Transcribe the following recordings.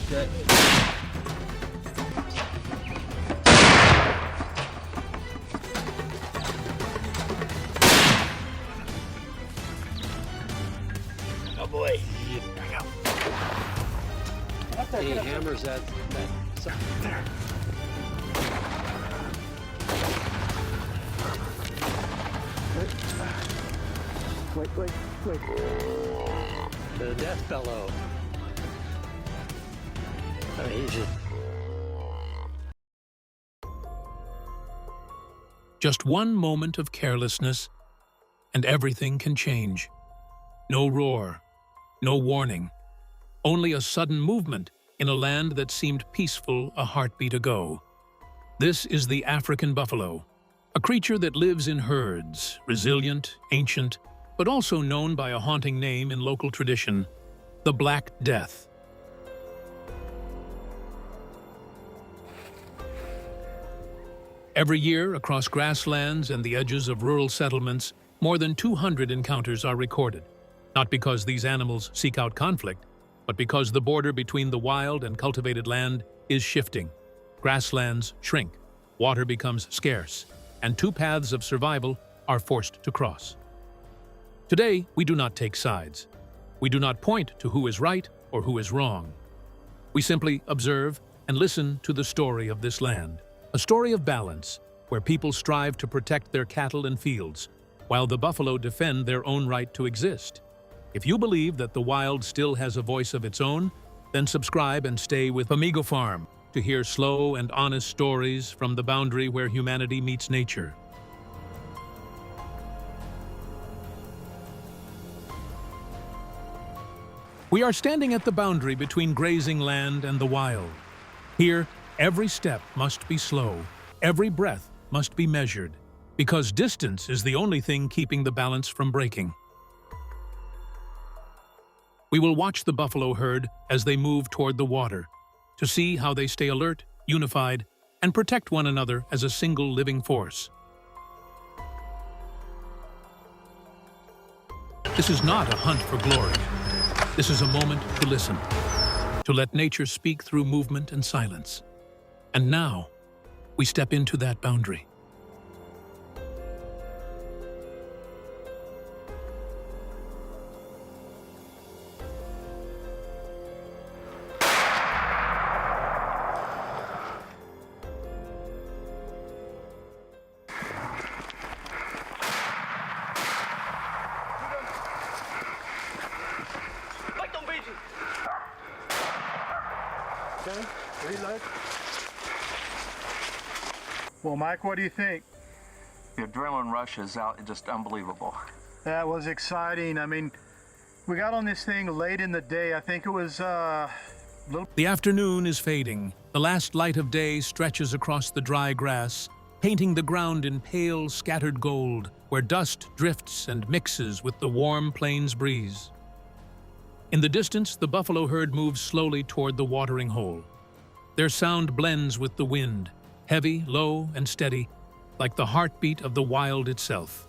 shit. Oh boy. There we go. He hammers that there. Wait. The death bellow. I mean, he's Just one moment of carelessness, and everything can change. No roar, no warning, only a sudden movement in a land that seemed peaceful a heartbeat ago. This is the African buffalo, a creature that lives in herds, resilient, ancient, but also known by a haunting name in local tradition, the Black Death. Every year, across grasslands and the edges of rural settlements, more than 200 encounters are recorded, not because these animals seek out conflict, but because the border between the wild and cultivated land is shifting. Grasslands shrink, water becomes scarce, and two paths of survival are forced to cross. Today, we do not take sides. We do not point to who is right or who is wrong. We simply observe and listen to the story of this land. A story of balance, where people strive to protect their cattle and fields, while the buffalo defend their own right to exist. If you believe that the wild still has a voice of its own, then subscribe and stay with Famigo Farm to hear slow and honest stories from the boundary where humanity meets nature. We are standing at the boundary between grazing land and the wild. Here, every step must be slow, every breath must be measured, because distance is the only thing keeping the balance from breaking. We will watch the buffalo herd as they move toward the water, to see how they stay alert, unified, and protect one another as a single living force. This is not a hunt for glory. This is a moment to listen, to let nature speak through movement and silence. And now, we step into that boundary. Okay, reload. Well, Mike, what do you think? The adrenaline rush is out, just unbelievable. That was exciting. I mean, we got on this thing late in the day. I think it was little. The afternoon is fading. The last light of day stretches across the dry grass, painting the ground in pale, scattered gold, where dust drifts and mixes with the warm plains breeze. In the distance, the buffalo herd moves slowly toward the watering hole. Their sound blends with the wind, heavy, low, and steady, like the heartbeat of the wild itself.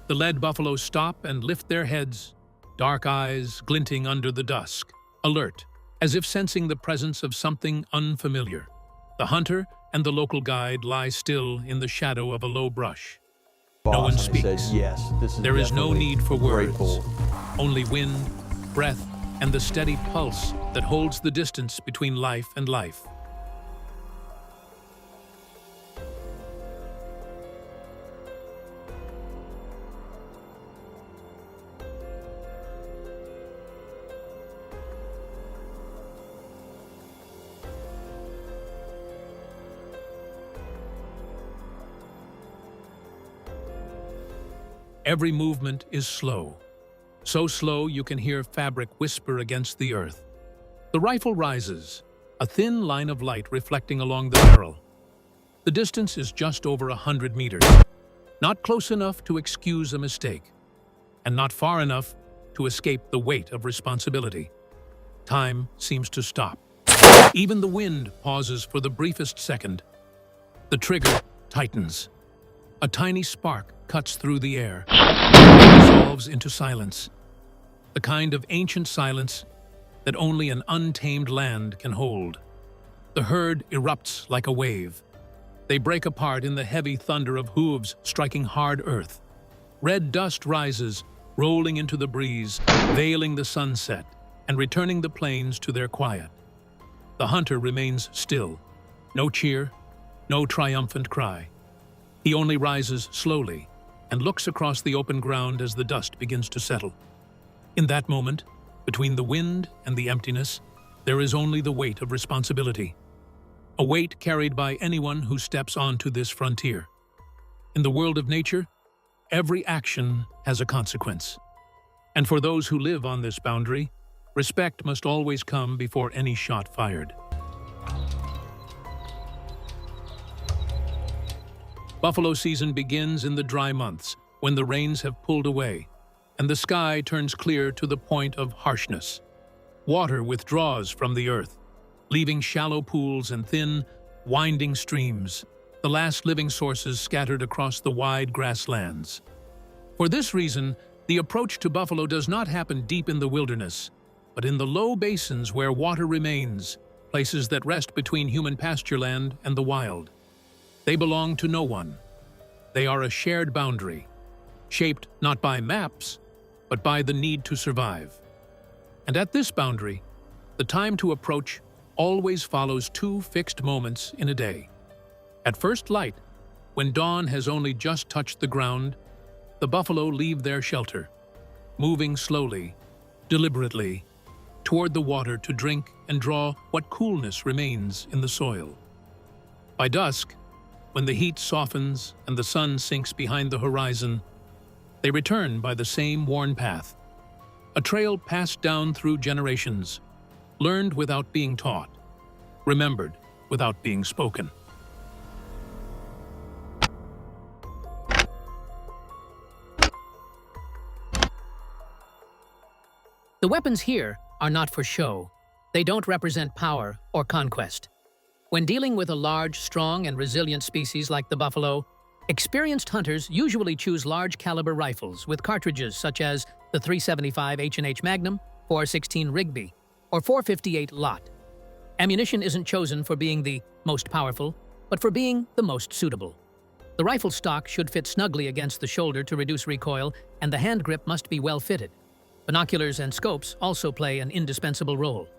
The led buffalo stop and lift their heads, dark eyes glinting under the dusk, alert, as if sensing the presence of something unfamiliar. The hunter and the local guide lie still in the shadow of a low brush. No one speaks. Said, yes, this is There is no need for words, grateful. only wind, breath, and the steady pulse that holds the distance between life and life. Every movement is slow. So slow you can hear fabric whisper against the earth. The rifle rises, a thin line of light reflecting along the barrel. The distance is just over 100 meters, not close enough to excuse a mistake, and not far enough to escape the weight of responsibility. Time seems to stop. Even the wind pauses for the briefest second. The trigger tightens. A tiny spark cuts through the air, and dissolves into silence. The kind of ancient silence that only an untamed land can hold. The herd erupts like a wave. They break apart in the heavy thunder of hooves striking hard earth. Red dust rises, rolling into the breeze, veiling the sunset, and returning the plains to their quiet. The hunter remains still. No cheer, no triumphant cry. He only rises slowly and looks across the open ground as the dust begins to settle. In that moment, between the wind and the emptiness, there is only the weight of responsibility. A weight carried by anyone who steps onto this frontier. In the world of nature, every action has a consequence. And for those who live on this boundary, respect must always come before any shot fired. Buffalo season begins in the dry months, when the rains have pulled away, and the sky turns clear to the point of harshness. Water withdraws from the earth, leaving shallow pools and thin, winding streams, the last living sources scattered across the wide grasslands. For this reason, the approach to buffalo does not happen deep in the wilderness, but in the low basins where water remains, places that rest between human pastureland and the wild. They belong to no one. They are a shared boundary, shaped not by maps, but by the need to survive. And at this boundary, the time to approach always follows two fixed moments in a day. At first light, when dawn has only just touched the ground, the buffalo leave their shelter, moving slowly, deliberately, toward the water to drink and draw what coolness remains in the soil. By dusk, when the heat softens and the sun sinks behind the horizon, they return by the same worn path, a trail passed down through generations, learned without being taught, remembered without being spoken. The weapons here are not for show. They don't represent power or conquest. When dealing with a large, strong, and resilient species like the buffalo, experienced hunters usually choose large-caliber rifles with cartridges such as the .375 H&H Magnum, .416 Rigby, or .458 Lot. Ammunition isn't chosen for being the most powerful, but for being the most suitable. The rifle stock should fit snugly against the shoulder to reduce recoil, and the hand grip must be well-fitted. Binoculars and scopes also play an indispensable role.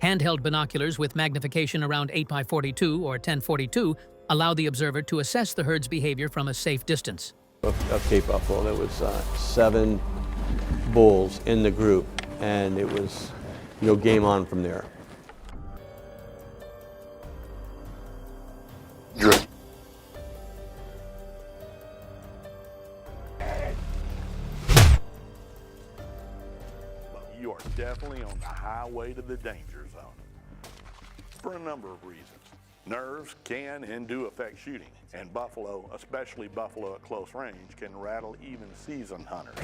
Handheld binoculars with magnification around 8x42 or 1042 allow the observer to assess the herd's behavior from a safe distance. Of Cape Buffalo, there was 7 bulls in the group, and it was, game on from there. You are definitely on the highway to the danger zone for a number of reasons. Nerves can and do affect shooting, and buffalo, especially buffalo at close range, can rattle even seasoned hunters.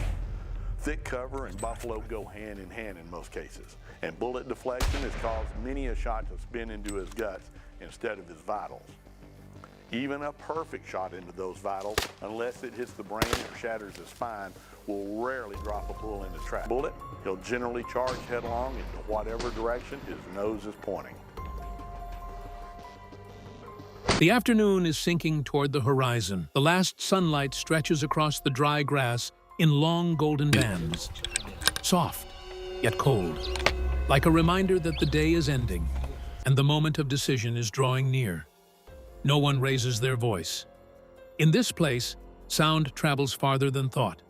Thick cover and buffalo go hand in hand in most cases, and bullet deflection has caused many a shot to spin into his guts instead of his vitals. Even a perfect shot into those vitals, unless it hits the brain or shatters his spine, will rarely drop a bull in the trap. Bullet, he'll generally charge headlong into whatever direction his nose is pointing. The afternoon is sinking toward the horizon. The last sunlight stretches across the dry grass in long golden bands. Soft, yet cold, like a reminder that the day is ending and the moment of decision is drawing near. No one raises their voice. In this place, sound travels farther than thought.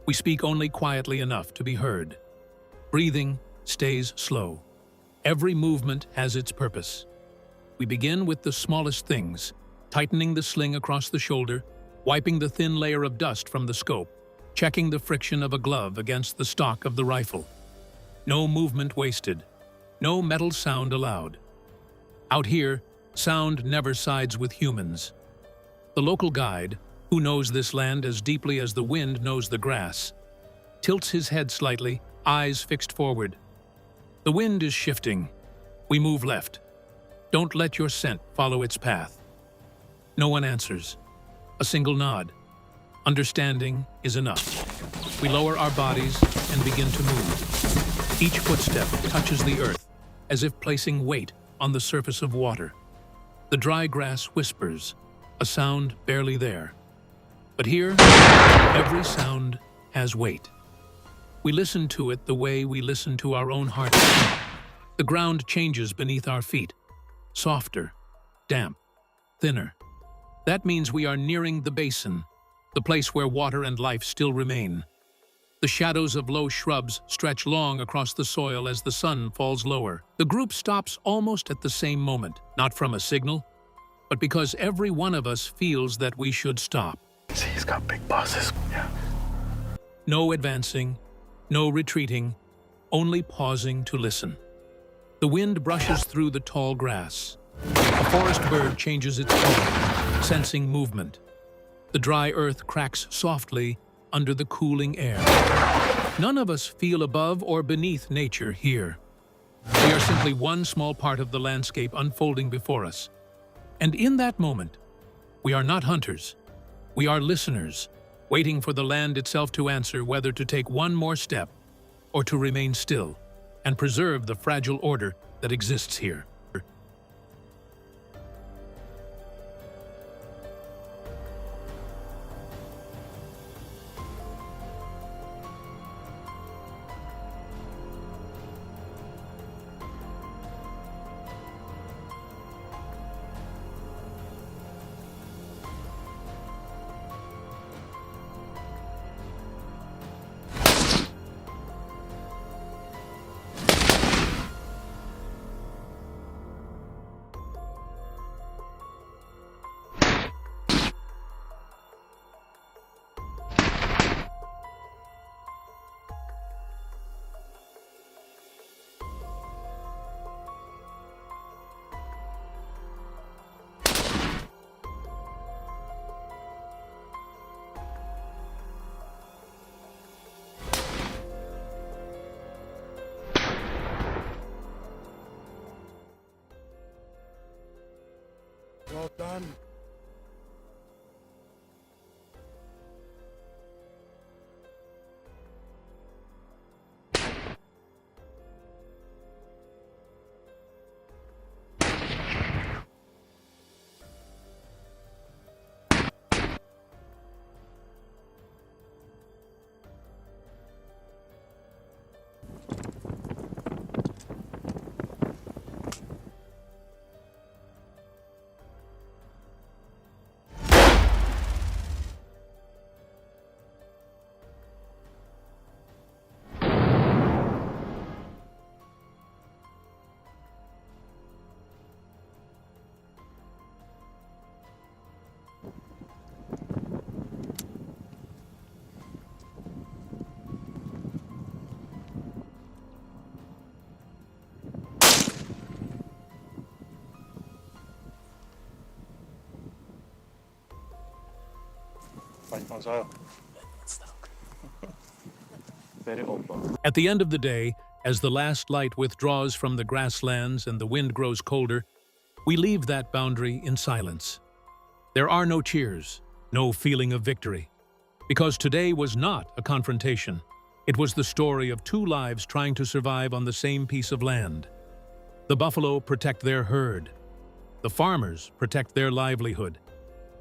We speak only quietly enough to be heard. Breathing stays slow. Every movement has its purpose. We begin with the smallest things, tightening the sling across the shoulder, wiping the thin layer of dust from the scope, checking the friction of a glove against the stock of the rifle. No movement wasted, no metal sound allowed. Out here, sound never sides with humans. The local guide, who knows this land as deeply as the wind knows the grass, tilts his head slightly, eyes fixed forward. The wind is shifting. We move left. Don't let your scent follow its path. No one answers. A single nod. Understanding is enough. We lower our bodies and begin to move. Each footstep touches the earth, as if placing weight on the surface of water. The dry grass whispers, a sound barely there. But here, every sound has weight. We listen to it the way we listen to our own heartbeat. The ground changes beneath our feet, softer, damp, thinner. That means we are nearing the basin, the place where water and life still remain. The shadows of low shrubs stretch long across the soil as the sun falls lower. The group stops almost at the same moment, not from a signal, but because every one of us feels that we should stop. See, he's got big bosses. Yeah. No advancing, no retreating, only pausing to listen. The wind brushes through the tall grass. A forest bird changes its tone, sensing movement. The dry earth cracks softly under the cooling air. None of us feel above or beneath nature here. We are simply one small part of the landscape unfolding before us. And in that moment, we are not hunters. We are listeners, waiting for the land itself to answer whether to take one more step or to remain still and preserve the fragile order that exists here. Well done. At the end of the day, as the last light withdraws from the grasslands and the wind grows colder, we leave that boundary in silence. There are no cheers, no feeling of victory, because today was not a confrontation. It was the story of two lives trying to survive on the same piece of land. The buffalo protect their herd, the farmers protect their livelihood,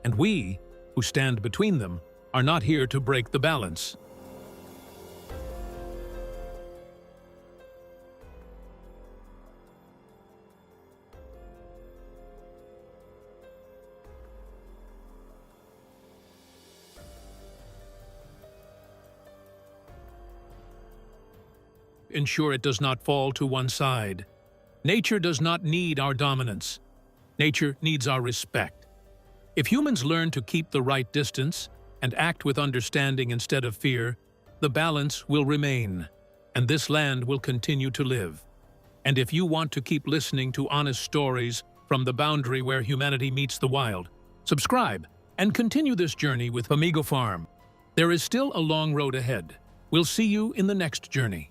and we, who stand between them, are not here to break the balance. Ensure it does not fall to one side. Nature does not need our dominance. Nature needs our respect. If humans learn to keep the right distance and act with understanding instead of fear, the balance will remain, and this land will continue to live. And if you want to keep listening to honest stories from the boundary where humanity meets the wild, subscribe and continue this journey with Famigo Farm. There is still a long road ahead. We'll see you in the next journey.